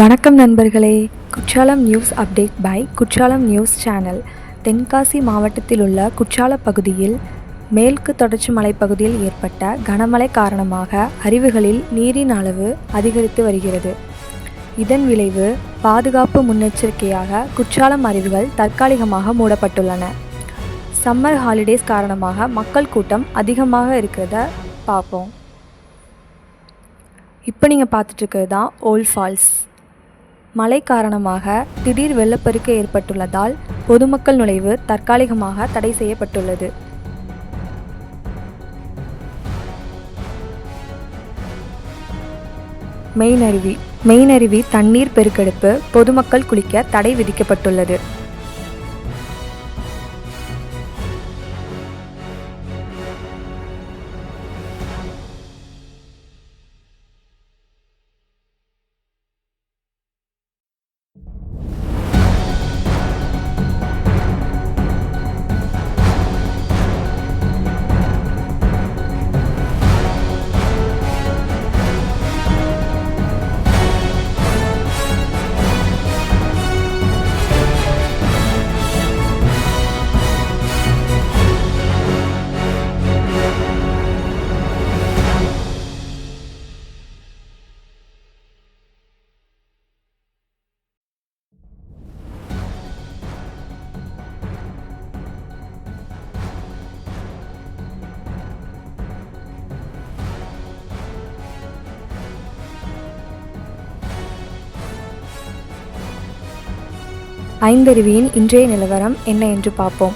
வணக்கம் நண்பர்களே. Courtallam news update by Courtallam news channel. Tenkasi மாவட்டத்தில் உள்ள குற்றால பகுதியில் மேற்கு தொடர்ச்சி மலைப்பகுதியில் ஏற்பட்ட கனமழை காரணமாக அருவிகளில் நீரின் அளவு அதிகரித்து வருகிறது. இதன் விளைவு பாதுகாப்பு முன்னெச்சரிக்கையாக குற்றாலம் அருவிகள் தற்காலிகமாக மூடப்பட்டுள்ளன. சம்மர் ஹாலிடேஸ் காரணமாக மக்கள் கூட்டம் அதிகமாக இருக்கிறத பார்ப்போம். இப்போ நீங்கள் பார்த்துட்ருக்கிறது தான் ஓல்ட் ஃபால்ஸ். மழை காரணமாக திடீர் வெள்ளப்பெருக்கு ஏற்பட்டுள்ளதால் பொதுமக்கள் நுழைவு தற்காலிகமாக தடை செய்யப்பட்டுள்ளது. மெயின் அருவி தண்ணீர் பெருக்கெடுப்பு, பொதுமக்கள் குளிக்க தடை விதிக்கப்பட்டுள்ளது. ஐந்தருவியின் இன்றைய நிலவரம் என்ன என்று பார்ப்போம்.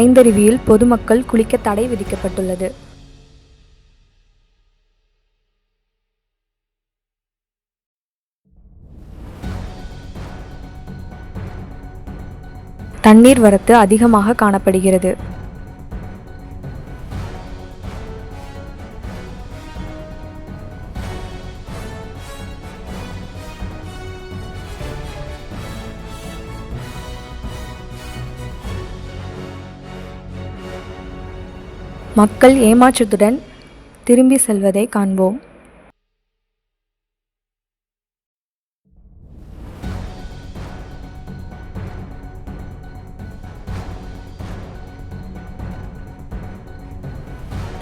ஐந்தருவியில் பொதுமக்கள் குளிக்க தடை விதிக்கப்பட்டுள்ளது. தண்ணீர் வரத்து அதிகமாக காணப்படுகிறது. மக்கள் ஏமாற்றத்துடன் திரும்பி செல்வதை காண்போம்.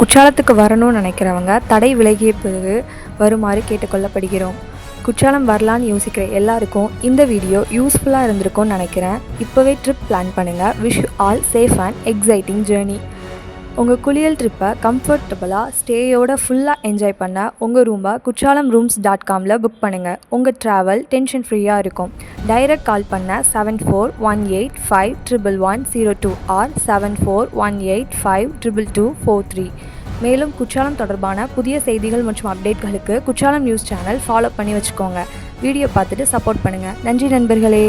குற்றாலத்துக்கு வரணும்னு நினைக்கிறவங்க தடை விலகிய பிறகு வருமாறு கேட்டுக்கொள்ளப்படுகிறோம். குற்றாலம் வரலான்னு யோசிக்கிற எல்லாருக்கும் இந்த வீடியோ யூஸ்ஃபுல்லாக இருந்திருக்கும்னு நினைக்கிறேன். இப்போவே ட்ரிப் பிளான் பண்ணுங்கள். Wish you all safe and exciting journey. உங்கள் குளியல் ட்ரிப்பை கம்ஃபர்டபுளாக ஸ்டேயோட ஃபுல்லாக என்ஜாய் பண்ண உங்கள் ரூமை kutralamrooms.com புக் பண்ணுங்கள். உங்கள் ட்ராவல் டென்ஷன் ஃப்ரீயாக இருக்கும். டைரக்ட் கால் பண்ண 7418511102 ஆர் 7418522243. மேலும் குற்றாலம் தொடர்பான புதிய செய்திகள் மற்றும் அப்டேட்களுக்கு குற்றாலம் நியூஸ் சேனல் ஃபாலோ பண்ணி வச்சுக்கோங்க. வீடியோ பார்த்துட்டு சப்போர்ட் பண்ணுங்கள். நன்றி நண்பர்களே.